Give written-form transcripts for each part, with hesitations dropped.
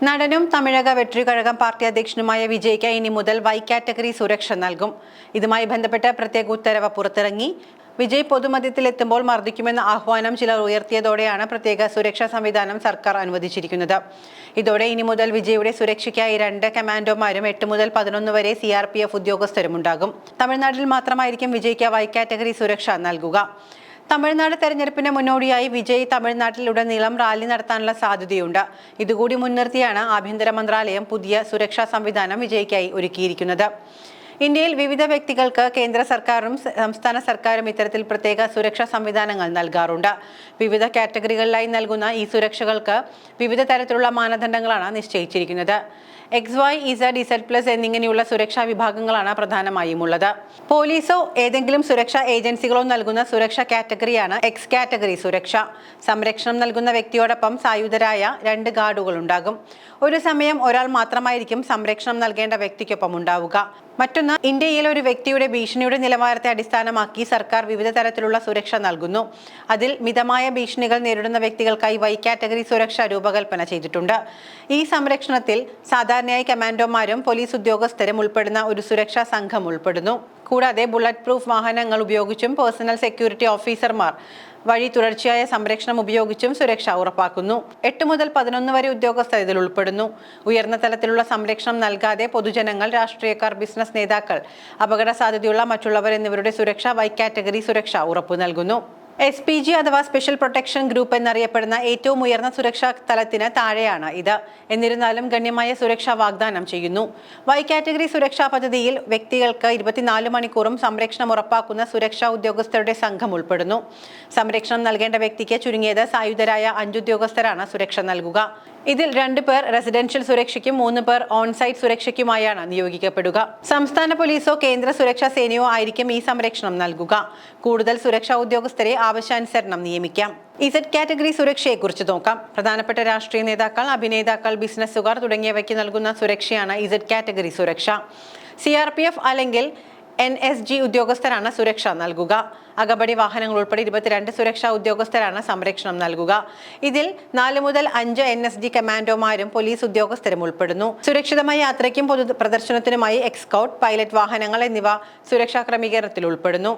നടനും തമിഴക വെട്രികഴകം പാർട്ടി അധ്യക്ഷനുമായ വിജയ്ക്ക് ഇനി മുതൽ വൈ കാറ്റഗറി സുരക്ഷ നൽകും. ഇതുമായി ബന്ധപ്പെട്ട് പ്രത്യേക ഉത്തരവ് പുറത്തിറങ്ങി. വിജയ് പൊതുമധ്യത്തിലെത്തുമ്പോൾ മർദ്ദിക്കുമെന്ന ആഹ്വാനം ചിലർ ഉയർത്തിയതോടെയാണ് പ്രത്യേക സുരക്ഷാ സംവിധാനം സർക്കാർ അനുവദിച്ചിരിക്കുന്നത്. ഇതോടെ ഇനി മുതൽ വിജയുടെ സുരക്ഷയ്ക്കായി 2 കമാൻഡോമാരും 8 മുതൽ 11 വരെ CRPF ഉദ്യോഗസ്ഥരും ഉണ്ടാകും. തമിഴ്നാട്ടിൽ മാത്രമായിരിക്കും വിജയ്ക്ക് വൈ കാറ്റഗറി സുരക്ഷ നൽകുക. തമിഴ്നാട് തെരഞ്ഞെടുപ്പിന് മുന്നോടിയായി വിജയ് തമിഴ്നാട്ടിലുടനീളം റാലി നടത്താനുള്ള സാധ്യതയുണ്ട്. ഇതുകൂടി മുൻനിർത്തിയാണ് ആഭ്യന്തര മന്ത്രാലയം പുതിയ സുരക്ഷാ സംവിധാനം വിജയ്ക്കായി ഒരുക്കിയിരിക്കുന്നത്. ഇന്ത്യയിൽ വിവിധ വ്യക്തികൾക്ക് കേന്ദ്ര സർക്കാരും സംസ്ഥാന സർക്കാരും ഇത്തരത്തിൽ പ്രത്യേക സുരക്ഷാ സംവിധാനങ്ങൾ നൽകാറുണ്ട്. വിവിധ കാറ്റഗറികളിലായി നൽകുന്ന ഈ സുരക്ഷകൾക്ക് വിവിധ തരത്തിലുള്ള മാനദണ്ഡങ്ങളാണ് നിശ്ചയിച്ചിരിക്കുന്നത്. XY, Z+, എന്നിങ്ങനെയുള്ള സുരക്ഷാ വിഭാഗങ്ങളാണ് പ്രധാനമായും ഉള്ളത്. പോലീസോ ഏതെങ്കിലും സുരക്ഷാ ഏജൻസികളോ നൽകുന്ന സുരക്ഷാ കാറ്റഗറിയാണ് X കാറ്റഗറി സുരക്ഷ. സംരക്ഷണം നൽകുന്ന വ്യക്തിയോടൊപ്പം സായുധരായ 2 ഗാർഡുകൾ ഉണ്ടാകും. ഒരു സമയം ഒരാൾ മാത്രമായിരിക്കും സംരക്ഷണം നൽകേണ്ട വ്യക്തിക്കൊപ്പം ഉണ്ടാവുക. മറ്റൊന്ന്, ഇന്ത്യയിൽ ഒരു വ്യക്തിയുടെ ഭീഷണിയുടെ നിലവാരത്തെ അടിസ്ഥാനമാക്കി സർക്കാർ വിവിധ തരത്തിലുള്ള സുരക്ഷ നൽകുന്നു. അതിൽ മിതമായ ഭീഷണികൾ നേരിടുന്ന വ്യക്തികൾക്കായി വൈ കാറ്റഗറി സുരക്ഷ രൂപകൽപ്പന ചെയ്തിട്ടുണ്ട്. ഈ സംരക്ഷണത്തിൽ സാധാരണയായി കമാൻഡോമാരും പോലീസ് ഉദ്യോഗസ്ഥരും ഉൾപ്പെടുന്ന ഒരു സുരക്ഷാ സംഘം ഉൾപ്പെടുന്നു. കൂടാതെ ബുള്ളറ്റ് പ്രൂഫ് വാഹനങ്ങൾ ഉപയോഗിച്ചും പേഴ്സണൽ സെക്യൂരിറ്റി ഓഫീസർമാർ വഴി തുടർച്ചയായ സംരക്ഷണം ഉപയോഗിച്ചും സുരക്ഷ ഉറപ്പാക്കുന്നു. 8 മുതൽ 11 വരെ ഉദ്യോഗസ്ഥർ ഇതിൽ ഉൾപ്പെടുന്നു. ഉയർന്ന തലത്തിലുള്ള സംരക്ഷണം നൽകാതെ പൊതുജനങ്ങൾ, രാഷ്ട്രീയക്കാർ, ബിസിനസ് നേതാക്കൾ, അപകട സാധ്യതയുള്ള മറ്റുള്ളവർ എന്നിവരുടെ സുരക്ഷ വൈ കാറ്റഗറി സുരക്ഷ ഉറപ്പു നൽകുന്നു. SPG അഥവാ സ്പെഷ്യൽ പ്രൊട്ടക്ഷൻ ഗ്രൂപ്പ് എന്നറിയപ്പെടുന്ന ഏറ്റവും ഉയർന്ന സുരക്ഷാ തലത്തിന് താഴെയാണ് ഇത്. എന്നിരുന്നാലും ഗണ്യമായ സുരക്ഷ വാഗ്ദാനം ചെയ്യുന്നു. വൈ കാറ്റഗറി സുരക്ഷാ പദ്ധതിയിൽ വ്യക്തികൾക്ക് 24 മണിക്കൂറും സംരക്ഷണം ഉറപ്പാക്കുന്ന സുരക്ഷാ ഉദ്യോഗസ്ഥരുടെ സംഘം ഉൾപ്പെടുന്നു. സംരക്ഷണം നൽകേണ്ട വ്യക്തിക്ക് ചുരുങ്ങിയത് സായുധരായ 5 ഉദ്യോഗസ്ഥരാണ് സുരക്ഷ നൽകുക. ഇതിൽ 2 പേർ റെസിഡൻഷ്യൽ സുരക്ഷയ്ക്കും 3 പേർ ഓൺസൈറ്റ് സുരക്ഷയ്ക്കുമായാണ് നിയോഗിക്കപ്പെടുക. സംസ്ഥാന പോലീസോ കേന്ദ്ര സുരക്ഷാ സേനയോ ആയിരിക്കും ഈ സംരക്ഷണം നൽകുക. കൂടുതൽ സുരക്ഷാ ഉദ്യോഗസ്ഥരെ ആവശ്യാനുസരണം നിയമിക്കാം. Z കാറ്റഗറി സുരക്ഷയെക്കുറിച്ച് നോക്കാം. പ്രധാനപ്പെട്ട രാഷ്ട്രീയ നേതാക്കൾ, അഭിനേതാക്കൾ, ബിസിനസ്സുകാർ തുടങ്ങിയവയ്ക്ക് നൽകുന്ന സുരക്ഷയാണ് Z കാറ്റഗറി സുരക്ഷ. CRPF അല്ലെങ്കിൽ NSG ഉദ്യോഗസ്ഥരാണ് സുരക്ഷ നൽകുക. അകമ്പടി വാഹനങ്ങൾ ഉൾപ്പെടെ 22 സുരക്ഷാ ഉദ്യോഗസ്ഥരാണ് സംരക്ഷണം നൽകുക. ഇതിൽ 4 മുതൽ 5 NSG കമാൻഡോമാരും പോലീസ് ഉദ്യോഗസ്ഥരും ഉൾപ്പെടുന്നു. സുരക്ഷിതമായ യാത്രയ്ക്കും പൊതു പ്രദർശനത്തിനുമായി എക്സ്കൗട്ട്, പൈലറ്റ് വാഹനങ്ങൾ എന്നിവ സുരക്ഷാ ക്രമീകരണത്തിൽ ഉൾപ്പെടുന്നു.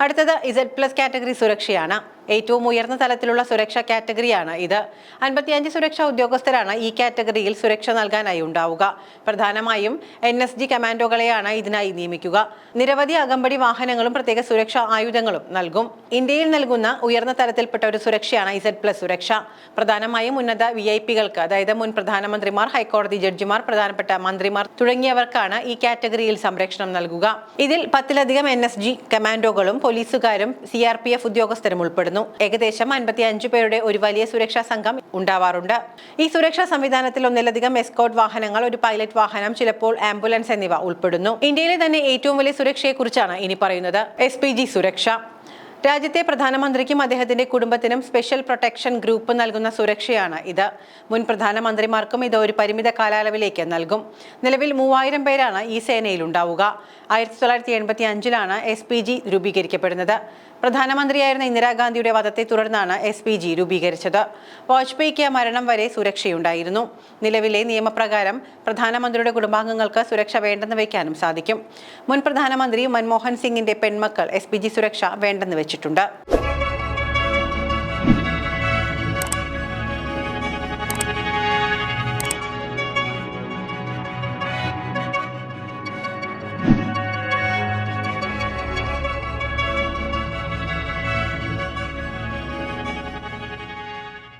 അടുത്തത് Z+ കാറ്റഗറി സുരക്ഷയാണ്. ഏറ്റവും ഉയർന്ന തലത്തിലുള്ള സുരക്ഷാ കാറ്റഗറിയാണ് ഇത്. 55 സുരക്ഷാ ഉദ്യോഗസ്ഥരാണ് ഈ കാറ്റഗറിയിൽ സുരക്ഷ നൽകാനായി ഉണ്ടാവുക. പ്രധാനമായും NSG കമാൻഡോകളെയാണ് ഇതിനായി നിയമിക്കുക. നിരവധി അകമ്പടി വാഹനങ്ങളും പ്രത്യേക സുരക്ഷാ ആയുധങ്ങളും നൽകും. ഇന്ത്യയിൽ നൽകുന്ന ഉയർന്ന തലത്തിൽപ്പെട്ട ഒരു സുരക്ഷയാണ് Z+ സുരക്ഷ. പ്രധാനമായും ഉന്നത VIP-കൾക്ക്, അതായത് മുൻ പ്രധാനമന്ത്രിമാർ, ഹൈക്കോടതി ജഡ്ജിമാർ, പ്രധാനപ്പെട്ട മന്ത്രിമാർ തുടങ്ങിയവർക്കാണ് ഈ കാറ്റഗറിയിൽ സംരക്ഷണം നൽകുക. ഇതിൽ 10-ലധികം NSG കമാൻഡോകളും പോലീസുകാരും CRPF ഉദ്യോഗസ്ഥരും ഉൾപ്പെടുന്നു. ഏകദേശം 55 പേരുടെ ഒരു വലിയ സുരക്ഷാ സംഘം ഉണ്ടാവാറുണ്ട്. ഈ സുരക്ഷാ സംവിധാനത്തിൽ ഒന്നിലധികം എസ്കോർട്ട് വാഹനങ്ങൾ, ഒരു പൈലറ്റ് വാഹനം, ചിലപ്പോൾ ആംബുലൻസ് എന്നിവ ഉൾപ്പെടുന്നു. ഇന്ത്യയിലെ തന്നെ ഏറ്റവും വലിയ സുരക്ഷയെക്കുറിച്ചാണ് ഇനി പറയുന്നത്. SPG സുരക്ഷ. രാജ്യത്തെ പ്രധാനമന്ത്രിക്കും അദ്ദേഹത്തിന്റെ കുടുംബത്തിനും സ്പെഷ്യൽ പ്രൊട്ടക്ഷൻ ഗ്രൂപ്പ് നൽകുന്ന സുരക്ഷയാണ് ഇത്. മുൻ പ്രധാനമന്ത്രിമാർക്കും ഇത് ഒരു പരിമിത കാലയളവിലേക്ക് നൽകും. നിലവിൽ 3000 പേരാണ് ഈ സേനയിൽ ഉണ്ടാവുക. 1985-ലാണ് SPG രൂപീകരിക്കപ്പെടുന്നത്. പ്രധാനമന്ത്രിയായിരുന്ന ഇന്ദിരാഗാന്ധിയുടെ വധത്തെ തുടർന്നാണ് SPG രൂപീകരിച്ചത്. വാജ്പേയിക്ക് മരണം വരെ സുരക്ഷയുണ്ടായിരുന്നു. നിലവിലെ നിയമപ്രകാരം പ്രധാനമന്ത്രിയുടെ കുടുംബാംഗങ്ങൾക്ക് സുരക്ഷ വേണ്ടെന്ന് വയ്ക്കാനും സാധിക്കും. മുൻ പ്രധാനമന്ത്രി മൻമോഹൻ സിംഗിന്റെ പെൺമക്കൾ SPG സുരക്ഷ വേണ്ടെന്ന് വെച്ചിട്ടുണ്ട്.